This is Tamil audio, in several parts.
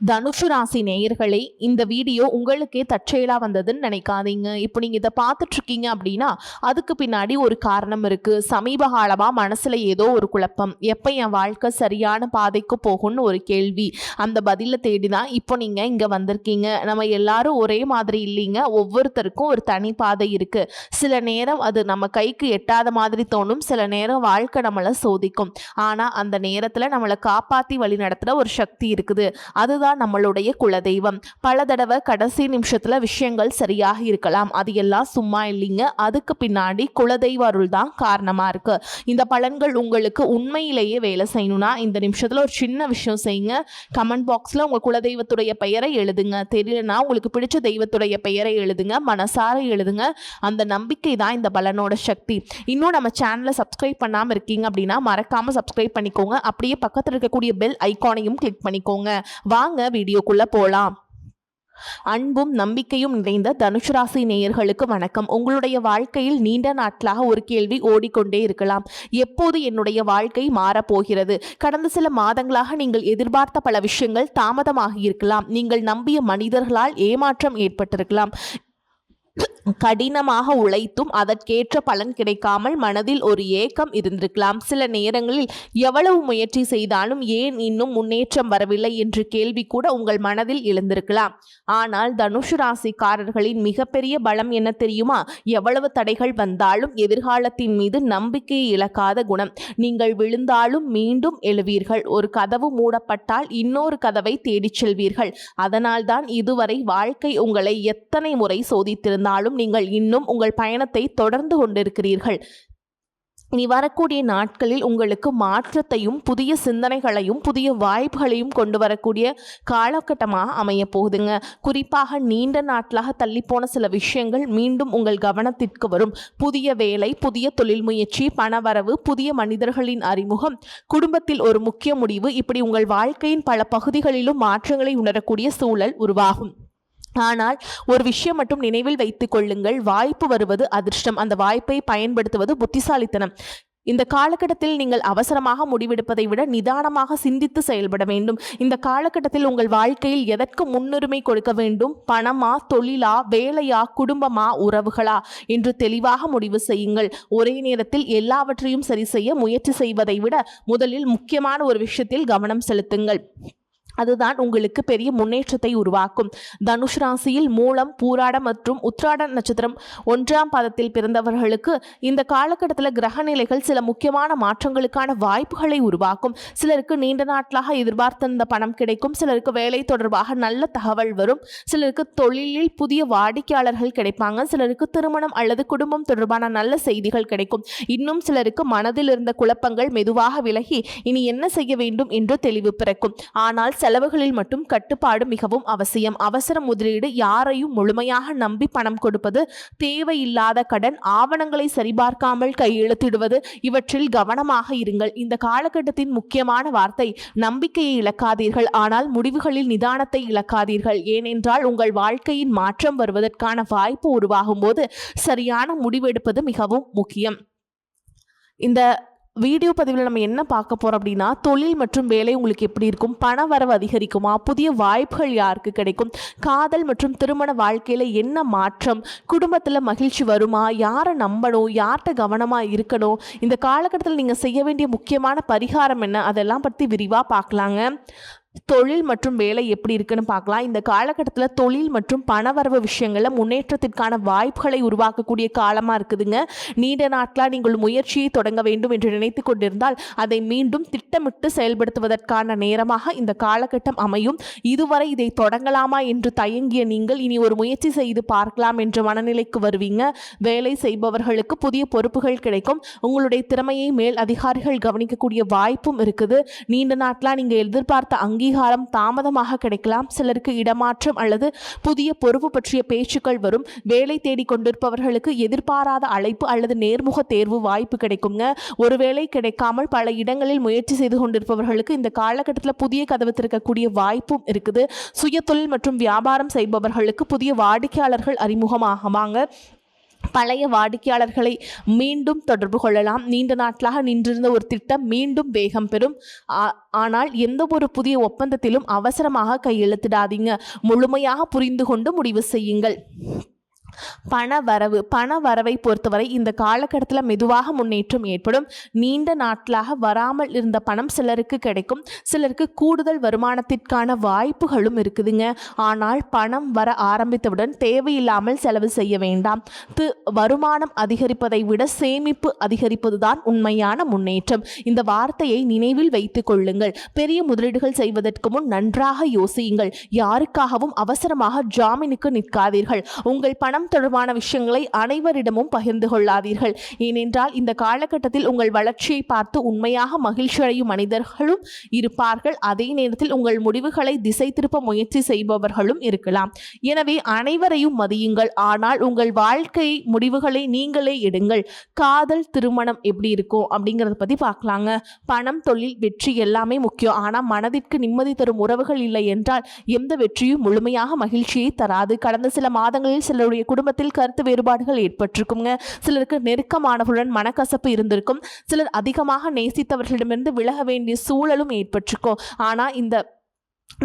தனுஷு ராசி நேயர்களே, இந்த வீடியோ உங்களுக்கே தற்செயலா வந்ததுன்னு நினைக்காதீங்க. இப்போ நீங்க இதை பார்த்துட்டு இருக்கீங்க அப்படின்னா அதுக்கு பின்னாடி ஒரு காரணம் இருக்கு. சமீப காலமா மனசுல ஏதோ ஒரு குழப்பம், எப்ப என் வாழ்க்கை சரியான பாதைக்கு போகும்னு ஒரு கேள்வி. அந்த பதில தேடிதான் இப்போ நீங்க இங்க வந்திருக்கீங்க. நம்ம எல்லாரும் ஒரே மாதிரி இல்லைங்க. ஒவ்வொருத்தருக்கும் ஒரு தனி பாதை இருக்கு. சில நேரம் அது நம்ம கைக்கு எட்டாத மாதிரி தோணும், சில நேரம் வாழ்க்கை நம்மளை சோதிக்கும். ஆனா அந்த நேரத்துல நம்மளை காப்பாத்தி வழி நடத்துற ஒரு சக்தி இருக்குது. அதுதான் நம்மளுடைய குலதெய்வம். பல தடவை கடைசி நிமிஷத்துல விஷயங்கள் சரியாக இருக்கலாம், அது எல்லாம் சும்மா இல்லைங்க. அதுக்கு பின்னாடி குலதெய்வ அருள் தான் காரணமா இருக்கு. இந்த பலன்கள் உங்களுக்கு உண்மையிலேயே வேலை செய்யணும்னா இந்த நிமிஷத்துல ஒரு சின்ன விஷயம் செய்யுங்க. கமெண்ட் பாக்ஸ்ல உங்க குலதெய்வத்துடைய பெயரை எழுதுங்க. தெரியலனா உங்களுக்கு பிடிச்ச தெய்வத்துடைய பெயரை எழுதுங்க, மனசார எழுதுங்க. அந்த நம்பிக்கை தான் இந்த பலனோட சக்தி. இன்னும் நம்ம சேனலை சப்ஸ்கிரைப் பண்ணாம இருக்கீங்க அப்படின்னா மறக்காம சப்ஸ்கிரைப் பண்ணிக்கோங்க. அப்படியே பக்கத்தில் இருக்கக்கூடிய பெல் ஐகானையும் கிளிக் பண்ணிக்கோங்க. வாங்க வீடியோக்குள்ள போலாம். அன்பும் நம்பிக்கையும் நிறைந்த தனுஷு ராசி நேயர்களுக்கு வணக்கம். உங்களுடைய வாழ்க்கையில் நீண்ட நாட்களாக ஒரு கேள்வி ஓடிக்கொண்டே இருக்கலாம். எப்போது என்னுடைய வாழ்க்கை மாறப்போகிறது? கடந்த சில மாதங்களாக நீங்கள் எதிர்பார்த்த பல விஷயங்கள் தாமதமாகி இருக்கலாம். நீங்கள் நம்பிய மனிதர்களால் ஏமாற்றம் ஏற்பட்டிருக்கலாம். கடினமாக உழைத்தும் அதற்கேற்ற பலன் கிடைக்காமல் மனதில் ஒரு ஏக்கம் இருந்திருக்கலாம். சில நேரங்களில் எவ்வளவு முயற்சி செய்தாலும் ஏன் இன்னும் முன்னேற்றம் வரவில்லை என்ற கேள்வி கூட உங்கள் மனதில் எழுந்திருக்கலாம். ஆனால் தனுஷு ராசிக்காரர்களின் மிகப்பெரிய பலம் என்ன தெரியுமா? எவ்வளவு தடைகள் வந்தாலும் எதிர்காலத்தின் மீது நம்பிக்கையை இழக்காத குணம். நீங்கள் விழுந்தாலும் மீண்டும் எழுவீர்கள். ஒரு கதவு மூடப்பட்டால் இன்னொரு கதவை தேடிச் செல்வீர்கள். அதனால்தான் இதுவரை வாழ்க்கை உங்களை எத்தனை முறை சோதித்திருந்தாலும் நீங்கள் இன்னும் உங்கள் பயணத்தை தொடர்ந்து கொண்டிருக்கிறீர்கள். இனி வரக்கூடிய நாட்களில் உங்களுக்கு மாற்றத்தையும் புதிய சிந்தனைகளையும் புதிய வாய்ப்புகளையும் கொண்டு வரக்கூடிய காலகட்டமாக அமைய போகுதுங்க. குறிப்பாக நீண்ட நாட்களாக தள்ளிப்போன சில விஷயங்கள் மீண்டும் உங்கள் கவனத்திற்கு வரும். புதிய வேலை, புதிய தொழில் முயற்சி, பணவரவு, புதிய மனிதர்களின் அறிமுகம், குடும்பத்தில் ஒரு முக்கிய முடிவு, இப்படி உங்கள் வாழ்க்கையின் பல பகுதிகளிலும் மாற்றங்களை உணரக்கூடிய சூழல் உருவாகும். ஆனால் ஒரு விஷயம் மட்டும் நினைவில் வைத்துக் கொள்ளுங்கள். வாய்ப்பு வருவது அதிர்ஷ்டம், அந்த வாய்ப்பை பயன்படுத்துவது புத்திசாலித்தனம். இந்த காலகட்டத்தில் நீங்கள் அவசரமாக முடிவெடுப்பதை விட நிதானமாக சிந்தித்து செயல்பட வேண்டும். இந்த காலகட்டத்தில் உங்கள் வாழ்க்கையில் எதற்கு முன்னுரிமை கொடுக்க வேண்டும்? பணமா, தொழிலா, வேலையா, குடும்பமா, உறவுகளா என்று தெளிவாக முடிவு செய்யுங்கள். ஒரே நேரத்தில் எல்லாவற்றையும் சரி செய்ய முயற்சி செய்வதை விட முதலில் முக்கியமான ஒரு விஷயத்தில் கவனம் செலுத்துங்கள். அதுதான் உங்களுக்கு பெரிய முன்னேற்றத்தை உருவாக்கும். தனுஷ் ராசியில் மூலம், பூராட மற்றும் உத்திராட நட்சத்திரம் 1ஆம் பாதத்தில் பிறந்தவர்களுக்கு இந்த காலகட்டத்தில் கிரக நிலைகள் சில முக்கியமான மாற்றங்களுக்கான வாய்ப்புகளை உருவாக்கும். சிலருக்கு நீண்ட நாட்களாக எதிர்பார்த்த பணம் கிடைக்கும். சிலருக்கு வேலை தொடர்பாக நல்ல தகவல் வரும். சிலருக்கு தொழிலில் புதிய வாடிக்கையாளர்கள் கிடைப்பாங்க. சிலருக்கு திருமணம் அல்லது குடும்பம் தொடர்பான நல்ல செய்திகள் கிடைக்கும். இன்னும் சிலருக்கு மனதில் இருந்த குழப்பங்கள் மெதுவாக விலகி இனி என்ன செய்ய வேண்டும் என்று தெளிவு பிறக்கும். ஆனால் செலவுகளில் மட்டும் கட்டுப்பாடு மிகவும் அவசியம். அவசர முதலீடு, யாரையும் முழுமையாக நம்பி பணம் கொடுப்பது, தேவையில்லாத கடன், ஆவணங்களை சரிபார்க்காமல் கையெழுத்திடுவது, இவற்றில் கவனமாக இருங்கள். இந்த காலகட்டத்தின் முக்கியமான வார்த்தை நம்பிக்கையை இழக்காதீர்கள், ஆனால் முடிவுகளில் நிதானத்தை இழக்காதீர்கள். ஏனென்றால் உங்கள் வாழ்க்கையின் மாற்றம் வருவதற்கான வாய்ப்பு உருவாகும் போது சரியான முடிவெடுப்பது மிகவும் முக்கியம். இந்த வீடியோ பதிவில் நம்ம என்ன பார்க்க போகிறோம் அப்படின்னா, தொழில் மற்றும் வேலை உங்களுக்கு எப்படி இருக்கும்? பண வரவு அதிகரிக்குமா? புதிய வாய்ப்புகள் யாருக்கு கிடைக்கும்? காதல் மற்றும் திருமண வாழ்க்கையில் என்ன மாற்றம்? குடும்பத்தில் மகிழ்ச்சி வருமா? யாரை நம்பணும்? யார்கிட்ட கவனமாக இருக்கணும்? இந்த காலகட்டத்தில் நீங்கள் செய்ய வேண்டிய முக்கியமான பரிகாரம் என்ன? அதெல்லாம் பற்றி விரிவாக பார்க்கலாங்க. தொழில் மற்றும் வேலை எப்படி இருக்குன்னு பார்க்கலாம். இந்த காலகட்டத்தில் தொழில் மற்றும் பணவரவு விஷயங்களில் முன்னேற்றத்திற்கான வாய்ப்புகளை உருவாக்கக்கூடிய காலமாக இருக்குதுங்க. நீண்ட நாட்களாக நீங்கள் முயற்சியை தொடங்க வேண்டும் என்று நினைத்து கொண்டிருந்தால் அதை மீண்டும் திட்டமிட்டு செயல்படுத்துவதற்கான நேரமாக இந்த காலகட்டம் அமையும். இதுவரை இதை தொடங்கலாமா என்று தயங்கிய நீங்கள் இனி ஒரு முயற்சி செய்து பார்க்கலாம் என்ற மனநிலைக்கு வருவீங்க. வேலை செய்பவர்களுக்கு புதிய பொறுப்புகள் கிடைக்கும். உங்களுடைய திறமையை மேல் அதிகாரிகள் கவனிக்கக்கூடிய வாய்ப்பும் இருக்குது. நீண்ட நாட்களாக நீங்கள் எதிர்பார்த்த அங்கீகாரம் தாமதமாக கிடைக்கலாம். சிலருக்கு இடமாற்றம் அல்லது புதிய பொறுப்பு பற்றிய பேச்சுக்கள் வரும். வேலை தேடி கொண்டிருப்பவர்களுக்கு எதிர்பாராத அழைப்பு அல்லது நேர்முக தேர்வு வாய்ப்பு கிடைக்குங்க. ஒருவேளை கிடைக்காமல் பல இடங்களில் முயற்சி செய்து கொண்டிருப்பவர்களுக்கு இந்த காலகட்டத்தில் புதிய கதவு திறக்கக்கூடிய வாய்ப்பும் இருக்குது. சுய தொழில் மற்றும் வியாபாரம் செய்பவர்களுக்கு புதிய வாடிக்கையாளர்கள் அறிமுகமாகுவாங்க. பழைய வாடிக்கையாளர்களை மீண்டும் தொடர்பு கொள்ளலாம். நீண்ட நாட்களாக நின்றிருந்த ஒரு திட்டம் மீண்டும் வேகம் பெறும். ஆனால் எந்த ஒரு புதிய ஒப்பந்தத்திலும் அவசரமாக கையெழுத்திடாதீங்க. முழுமையாக புரிந்து கொண்டு முடிவு செய்யுங்கள். பண வரவை பொறுத்தவரை இந்த காலகட்டத்தில் மெதுவாக முன்னேற்றம் ஏற்படும். நீண்ட நாட்களாக வராமல் இருந்த பணம் சிலருக்கு கிடைக்கும். சிலருக்கு கூடுதல் வருமானத்திற்கான வாய்ப்புகளும் இருக்குதுங்க. ஆனால் பணம் வர ஆரம்பித்தவுடன் தேவையில்லாமல் செலவு செய்ய வேண்டாம். வருமானம் அதிகரிப்பதை விட சேமிப்பு அதிகரிப்பதுதான் உண்மையான முன்னேற்றம். இந்த வார்த்தையை நினைவில் வைத்துக் கொள்ளுங்கள். பெரிய முதலீடுகள் செய்வதற்கு முன் நன்றாக யோசியுங்கள். யாருக்காகவும் அவசரமாக ஜாமீனுக்கு நிற்காதீர்கள். உங்கள் பணம் தொடர்பான விஷயங்களை அனைவரிடமும் பகிர்ந்து கொள்ளாதீர்கள். ஏனென்றால் இந்த காலகட்டத்தில் உங்கள் வளர்ச்சியை பார்த்து உண்மையாக மகிழ்ச்சி அடையும் மனிதர்களும் இருப்பார்கள். அதே நேரத்தில் உங்கள் முடிவுகளை திசை திருப்ப முயற்சி செய்பவர்களும் இருக்கலாம். எனவே அனைவரையும் மதியுங்கள். ஆனால் உங்கள் வாழ்க்கை முடிவுகளை நீங்களே எடுங்கள். காதல், திருமணம் எப்படி இருக்கும் அப்படிங்கிறத பற்றி பார்க்கலாங்க. பணம், தொழில், வெற்றி எல்லாமே முக்கியம். ஆனால் மனதிற்கு நிம்மதி தரும் உறவுகள் இல்லை என்றால் எந்த வெற்றியும் முழுமையாக மகிழ்ச்சியை தராது. கடந்த சில மாதங்களில் சிலருடைய குடும்பத்தில் கருத்து வேறுபாடுகள் ஏற்பட்டிருக்குங்க. சிலருக்கு நெருக்கமானவர்களுடன் மனக்கசப்பு இருந்திருக்கும். சிலர் அதிகமாக நேசித்தவர்களிடமிருந்து விலக வேண்டிய சூழலும் ஏற்பட்டிருக்கும். ஆனால் இந்த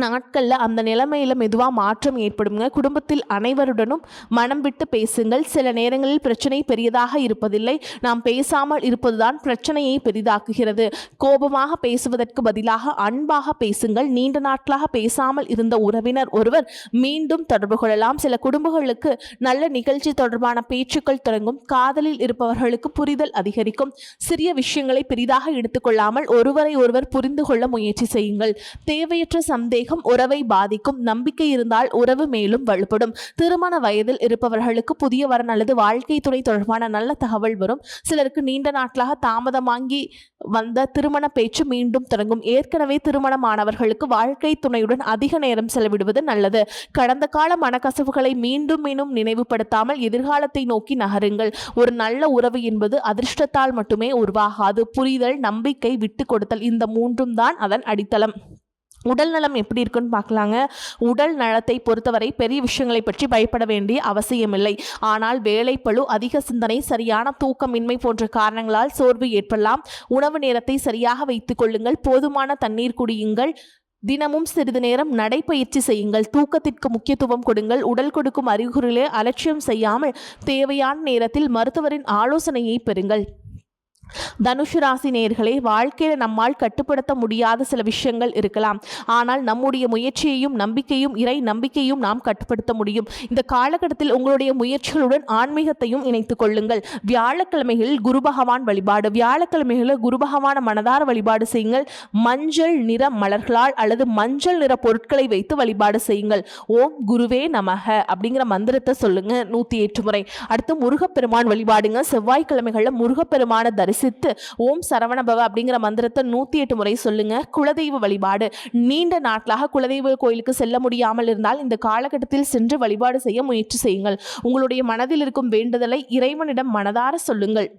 நாட்களில் அந்த நிலைமையில் மெதுவாக மாற்றம் ஏற்படுங்க. குடும்பத்தில் அனைவருடனும் மனம் விட்டு பேசுங்கள். சில நேரங்களில் பிரச்சனை பெரியதாக இருப்பதில்லை, நாம் பேசாமல் இருப்பதுதான் பிரச்சனையை பெரிதாக்குகிறது. கோபமாக பேசுவதற்கு பதிலாக அன்பாக பேசுங்கள். நீண்ட நாட்களாக பேசாமல் இருந்த உறவினர் ஒருவர் மீண்டும் தொடர்பு கொள்ளலாம். சில குடும்பங்களுக்கு நல்ல நிகழ்ச்சி தொடர்பான பேச்சுக்கள் தொடங்கும். காதலில் இருப்பவர்களுக்கு புரிதல் அதிகரிக்கும். சிறிய விஷயங்களை பெரிதாக எடுத்துக்கொள்ளாமல் ஒருவரை ஒருவர் புரிந்து கொள்ள முயற்சி செய்யுங்கள். தேவையற்ற சந்தேகம் உறவை பாதிக்கும். நம்பிக்கை இருந்தால் உறவு மேலும் வலுப்படும். திருமண வயதில் இருப்பவர்களுக்கு புதிய வரன் அல்லது வாழ்க்கை துணை தொடர்பான நல்ல தகவல் வரும். சிலருக்கு நீண்ட நாட்களாக தாமதமாகி வந்த திருமண பேச்சு மீண்டும் தொடங்கும். ஏற்கனவே திருமணமானவர்களுக்கு வாழ்க்கை துணையுடன் அதிக நேரம் செலவிடுவது நல்லது. கடந்த கால மனக்கசவுகளை மீண்டும் நினைவுபடுத்தாமல் எதிர்காலத்தை நோக்கி நகருங்கள். ஒரு நல்ல உறவு என்பது அதிர்ஷ்டத்தால் மட்டுமே உருவாகாது. புரிதல், நம்பிக்கை, விட்டு கொடுத்தல், இந்த மூன்றும் தான் அதன் அடித்தளம். உடல் நலம் எப்படி இருக்குன்னு பார்க்கலாங்க. உடல் நலத்தை பொறுத்தவரை பெரிய விஷயங்களை பற்றி பயப்பட வேண்டிய அவசியமில்லை. ஆனால் வேலைப்பளு, அதிக சிந்தனை, சரியான தூக்கமின்மை போன்ற காரணங்களால் சோர்வு ஏற்படலாம். உணவு நேரத்தை சரியாக வைத்துக் கொள்ளுங்கள். போதுமான தண்ணீர் குடியுங்கள். தினமும் சிறிது நேரம் நடைப்பயிற்சி செய்யுங்கள். தூக்கத்திற்கு முக்கியத்துவம் கொடுங்கள். உடல் கொடுக்கும் அறிகுறிகளை அலட்சியம் செய்யாமல் தேவையான நேரத்தில் மருத்துவரின் ஆலோசனையை பெறுங்கள். தனுசு ராசி நேயர்களே, வாழ்க்கையில் நம்மால் கட்டுப்படுத்த முடியாத சில விஷயங்கள் இருக்கலாம். ஆனால் நம்முடைய முயற்சியையும் நம்பிக்கையும் இறை நம்பிக்கையும் நாம் கட்டுப்படுத்த முடியும். இந்த காலகட்டத்தில் உங்களுடைய முயற்சிகளுடன் ஆன்மீகத்தையும் இணைத்துக் கொள்ளுங்கள். வியாழக்கிழமைகளில் குரு பகவான் வழிபாடு. வியாழக்கிழமைகளில் குரு பகவான மனதார வழிபாடு செய்யுங்கள். மஞ்சள் நிற மலர்களால் அல்லது மஞ்சள் நிற பொருட்களை வைத்து வழிபாடு செய்யுங்கள். ஓம் குருவே நமக அப்படிங்கிற மந்திரத்தை சொல்லுங்க 108 முறை. அடுத்து முருகப்பெருமான் வழிபாடுங்க. செவ்வாய்க்கிழமைகளில் முருகப்பெருமான தரிசித்து ஓம் சரவணபவ அப்படிங்கிற மந்திரத்தை 108 முறை சொல்லுங்க. குலதெய்வ வழிபாடு. நீண்ட நாட்களாக குலதெய்வ கோயிலுக்கு செல்ல முடியாமல் இருந்தால் இந்த காலகட்டத்தில் சென்று வழிபாடு செய்ய முயற்சி செய்யுங்கள். உங்களுடைய மனதில் இருக்கும் வேண்டுதலை இறைவனிடம் மனதார சொல்லுங்கள்.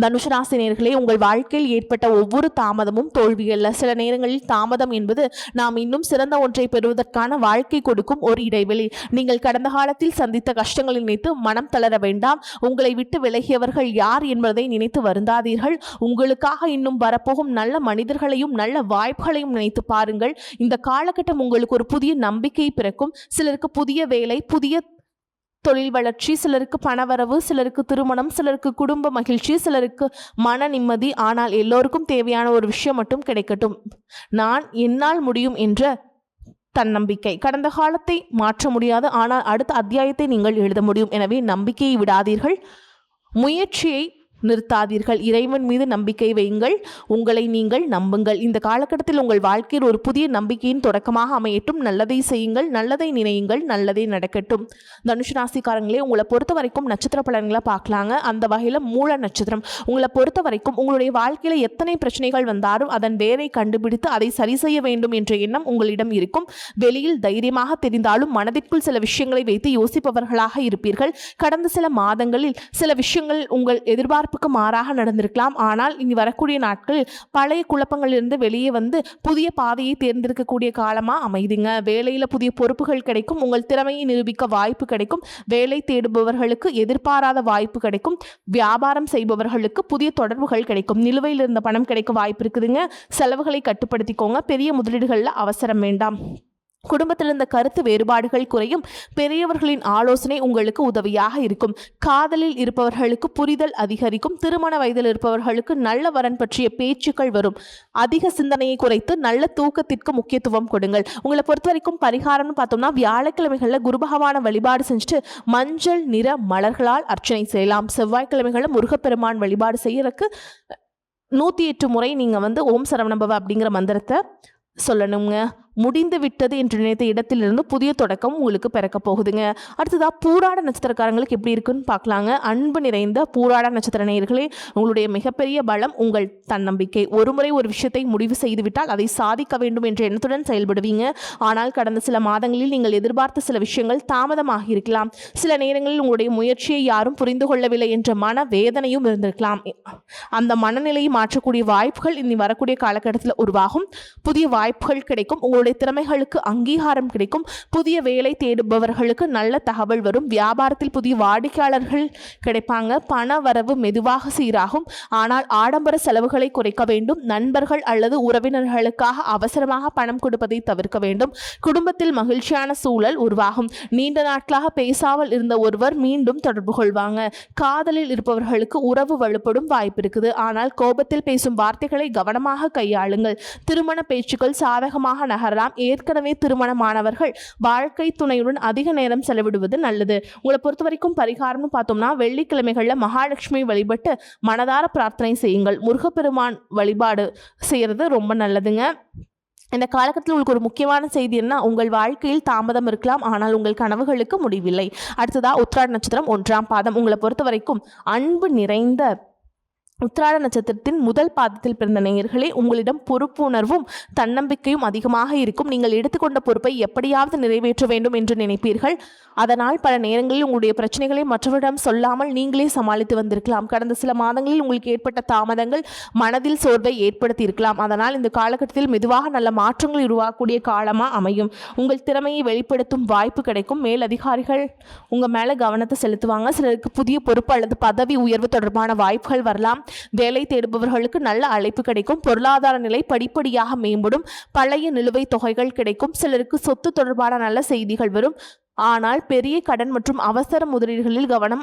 தனுசு ராசி நேயர்களே, உங்கள் வாழ்க்கையில் ஏற்பட்ட ஒவ்வொரு தாமதமும் தோல்வி அல்ல. சில நேரங்களில் தாமதம் என்பது நாம் இன்னும் சிறந்த ஒன்றை பெறுவதற்கான வாழ்க்கை கொடுக்கும் ஒரு இடைவெளி. நீங்கள் கடந்த காலத்தில் சந்தித்த கஷ்டங்களை நினைத்து மனம் தளர வேண்டாம். உங்களை விட்டு விலகியவர்கள் யார் என்பதை நினைத்து வருந்தாதீர்கள். உங்களுக்காக இன்னும் வரப்போகும் நல்ல மனிதர்களையும் நல்ல வாய்ப்புகளையும் நினைத்து பாருங்கள். இந்த காலகட்டம் உங்களுக்கு ஒரு புதிய நம்பிக்கை பிறக்கும். சிலருக்கு புதிய வேலை, புதிய தொழில் வளர்ச்சி, சிலருக்கு பணவரவு, சிலருக்கு திருமணம், சிலருக்கு குடும்ப மகிழ்ச்சி, சிலருக்கு மன நிம்மதி. ஆனால் எல்லோருக்கும் தேவையான ஒரு விஷயம் மட்டும் கிடைக்கட்டும். என்னால் முடியும் என்ற தன்னம்பிக்கை. கடந்த காலத்தை மாற்ற முடியாது, ஆனால் அடுத்த அத்தியாயத்தை நீங்கள் எழுத முடியும். எனவே நம்பிக்கையை விடாதீர்கள், முயற்சியை நிறுத்தாதீர்கள். இறைவன் மீது நம்பிக்கை வையுங்கள். உங்களை நீங்கள் நம்புங்கள். இந்த காலகட்டத்தில் உங்கள் வாழ்க்கையில் ஒரு புதிய நம்பிக்கையின் தொடக்கமாக அமையட்டும். நல்லதை செய்யுங்கள், நல்லதை நினையுங்கள், நல்லதே நடக்கட்டும். தனுசு ராசிக்காரங்களே, உங்களை பொறுத்த வரைக்கும் நட்சத்திர பலன்களை பார்க்கலாங்க. அந்த வகையில் மூல நட்சத்திரம். உங்களை பொறுத்த வரைக்கும் உங்களுடைய வாழ்க்கையில் எத்தனை பிரச்சனைகள் வந்தாலும் அதன் வேரை கண்டுபிடித்து அதை சரி செய்ய வேண்டும் என்ற எண்ணம் உங்களிடம் இருக்கும். வெளியில் தைரியமாக தெரிந்தாலும் மனதிற்குள் சில விஷயங்களை வைத்து யோசிப்பவர்களாக இருப்பீர்கள். கடந்த சில மாதங்களில் சில விஷயங்கள் உங்கள் எதிர்பார்ப்புகள் எதிர்பார்ப்புக்கு மாறாக நடந்திருக்கலாம். ஆனால் இனி வரக்கூடிய நாட்களில் பழைய குழப்பங்களிலிருந்து வெளியே வந்து புதிய பாதையை தேர்ந்தெடுக்கக்கூடிய காலமாக அமைதுங்க. வேலையில் புதிய பொறுப்புகள் கிடைக்கும். உங்கள் திறமையை நிரூபிக்க வாய்ப்பு கிடைக்கும். வேலை தேடுபவர்களுக்கு எதிர்பாராத வாய்ப்பு கிடைக்கும். வியாபாரம் செய்பவர்களுக்கு புதிய தொடர்புகள் கிடைக்கும். நிலுவையில் இருந்த பணம் கிடைக்க வாய்ப்பு இருக்குதுங்க. செலவுகளை கட்டுப்படுத்திக்கோங்க. பெரிய முதலீடுகளில் அவசரம் வேண்டாம். குடும்பத்தில் இருந்த கருத்து வேறுபாடுகள் குறையும். பெரியவர்களின் ஆலோசனை உங்களுக்கு உதவியாக இருக்கும். காதலில் இருப்பவர்களுக்கு புரிதல் அதிகரிக்கும். திருமண வயதில் இருப்பவர்களுக்கு நல்ல வரன் பற்றிய பேச்சுக்கள் வரும். அதிக சிந்தனையை குறைத்து நல்ல தூக்கத்திற்கு முக்கியத்துவம் கொடுங்கள். உங்களை பொறுத்த வரைக்கும் பரிகாரம்னு பார்த்தோம்னா வியாழக்கிழமைகளில் குரு பகவான வழிபாடு செஞ்சுட்டு மஞ்சள் நிற மலர்களால் அர்ச்சனை செய்யலாம். செவ்வாய்க்கிழமைகளில் முருகப்பெருமான் வழிபாடு செய்யறதுக்கு 108 முறை நீங்கள் ஓம் சரவணபவ அப்படிங்கிற மந்திரத்தை சொல்லணுங்க. முடிந்து விட்டது என்று நினைத்த இடத்திலிருந்து புதிய தொடக்கம் உங்களுக்கு பிறக்க போகுதுங்க. அடுத்ததாக பூராட நட்சத்திரக்காரங்களுக்கு எப்படி இருக்குன்னு பார்க்கலாங்க. அன்பு நிறைந்த பூராட நட்சத்திர நேயர்களே, உங்களுடைய மிகப்பெரிய பலம் உங்கள் தன்னம்பிக்கை. ஒருமுறை ஒரு விஷயத்தை முடிவு செய்துவிட்டால் அதை சாதிக்க வேண்டும் என்ற எண்ணத்துடன் செயல்படுவீங்க. ஆனால் கடந்த சில மாதங்களில் நீங்கள் எதிர்பார்த்த சில விஷயங்கள் தாமதமாகி இருக்கலாம். சில நேரங்களில் உங்களுடைய முயற்சியை யாரும் புரிந்து கொள்ளவில்லை என்ற மன வேதனையும் இருந்திருக்கலாம். அந்த மனநிலையை மாற்றக்கூடிய வாய்ப்புகள் இனி வரக்கூடிய காலகட்டத்தில் உருவாகும். புதிய வாய்ப்புகள் கிடைக்கும். உங்களுடைய திறமைகளுக்கு அங்கீகாரம் கிடைக்கும். புதிய வேலை தேடுபவர்களுக்கு நல்ல தகவல் வரும். வியாபாரத்தில் புதிய வாடிக்கையாளர்கள் கிடைப்பாங்க. பண வரவு மெதுவாக சீராகும். ஆனால் ஆடம்பர செலவுகளை குறைக்க வேண்டும். நண்பர்கள் அல்லது உறவினர்களுக்காக அவசரமாக பணம் கொடுப்பதை தவிர்க்க வேண்டும். குடும்பத்தில் மகிழ்ச்சியான சூழல் உருவாகும். நீண்ட நாட்களாக பேசாமல் இருந்த ஒருவர் மீண்டும் தொடர்பு கொள்வாங்க. காதலில் இருப்பவர்களுக்கு உறவு வலுப்படும் வாய்ப்பு இருக்குது. ஆனால் கோபத்தில் பேசும் வார்த்தைகளை கவனமாக கையாளுங்கள். திருமண பேச்சுக்கள் சாதகமாக நகரலாம். ஏற்கனவே திருமணமானவர்கள் வாழ்க்கை துணையுடன் அதிக நேரம் செலவிடுவது நல்லது. உங்களை பொறுத்த வரைக்கும் பரிகாரம்னு பார்த்தோம்னா வெள்ளிக்கிழமைகளில் மகாலட்சுமி வழிபட்டு மனதார பிரார்த்தனை செய்யுங்கள். முருகப்பெருமான் வழிபாடு செய்யறது ரொம்ப நல்லதுங்க. இந்த காலகட்டத்தில் உங்களுக்கு ஒரு முக்கியமான செய்தி என்ன, உங்கள் வாழ்க்கையில் தாமதம் இருக்கலாம், ஆனால் உங்கள் கனவுகளுக்கு முடிவில்லை. அடுத்ததாக உத்திராட நட்சத்திரம் 1ஆம் பாதம். உங்களை பொறுத்த வரைக்கும் அன்பு நிறைந்த உத்திராட நட்சத்திரத்தின் முதல் பாதத்தில் பிறந்த நேயர்களே, உங்களிடம் பொறுப்புணர்வும் தன்னம்பிக்கையும் அதிகமாக இருக்கும். நீங்கள் எடுத்துக்கொண்ட பொறுப்பை எப்படியாவது நிறைவேற்ற வேண்டும் என்று நினைப்பீர்கள். அதனால் பல நேரங்களில் உங்களுடைய பிரச்சனைகளை மற்றவரிடம் சொல்லாமல் நீங்களே சமாளித்து வந்திருக்கலாம். கடந்த சில மாதங்களில் உங்களுக்கு ஏற்பட்ட தாமதங்கள் மனதில் சோர்வை ஏற்படுத்தி இருக்கலாம். அதனால் இந்த காலகட்டத்தில் மெதுவாக நல்ல மாற்றங்கள் உருவாக்கக்கூடிய காலமாக அமையும். உங்கள் திறமையை வெளிப்படுத்தும் வாய்ப்பு கிடைக்கும். மேல் அதிகாரிகள் உங்கள் மேலே கவனத்தை செலுத்துவாங்க. சிலருக்கு புதிய பொறுப்பு அல்லது பதவி உயர்வு தொடர்பான வாய்ப்புகள் வரலாம். வேலை தேடுபவர்களுக்கு நல்ல அழைப்பு கிடைக்கும். பொருளாதார நிலை படிப்படியாக மேம்படும். பழைய நிலுவைத் தொகைகள் கிடைக்கும். சிலருக்கு சொத்து தொடர்பான நல்ல செய்திகள் வரும். ஆனால் பெரிய கடன் மற்றும் அவசர முதலீடுகளில் கவனம்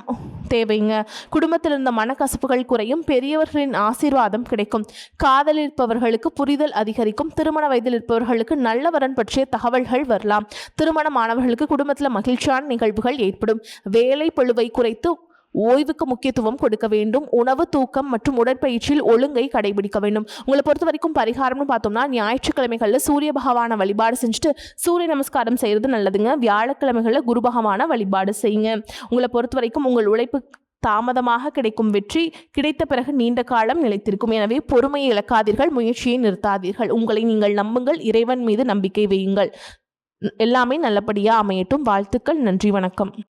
தேவைங்க. குடும்பத்தில் இருந்த மனக்கசப்புகள் குறையும். பெரியவர்களின் ஆசீர்வாதம் கிடைக்கும். காதலில் இருப்பவர்களுக்கு புரிதல் அதிகரிக்கும். திருமண வயதில் இருப்பவர்களுக்கு நல்ல வரன் பற்றிய தகவல்கள் வரலாம். திருமணமானவர்களுக்கு குடும்பத்தில் மகிழ்ச்சியான நிகழ்வுகள் ஏற்படும். வேலை பளுவை குறைத்து ஓய்வுக்கு முக்கியத்துவம் கொடுக்க வேண்டும். உணவு, தூக்கம் மற்றும் உடற்பயிற்சியில் ஒழுங்கை கடைபிடிக்க வேண்டும். உங்களை பொறுத்த வரைக்கும் பரிகாரம்னு பார்த்தோம்னா ஞாயிற்றுக்கிழமைகளில் சூரிய பகவான வழிபாடு செஞ்சுட்டு சூரிய நமஸ்காரம் செய்கிறது நல்லதுங்க. வியாழக்கிழமைகளில் குரு பகவான வழிபாடு செய்யுங்க. உங்களை பொறுத்த வரைக்கும் உங்கள் உழைப்பு தாமதமாக கிடைக்கும் வெற்றி கிடைத்த பிறகு நீண்ட காலம் நிலைத்திருக்கும். எனவே பொறுமையை இழக்காதீர்கள், முயற்சியை நிறுத்தாதீர்கள். உங்களை நீங்கள் நம்புங்கள். இறைவன் மீது நம்பிக்கை வையுங்கள். எல்லாமே நல்லபடியாக அமையட்டும். வாழ்த்துக்கள். நன்றி, வணக்கம்.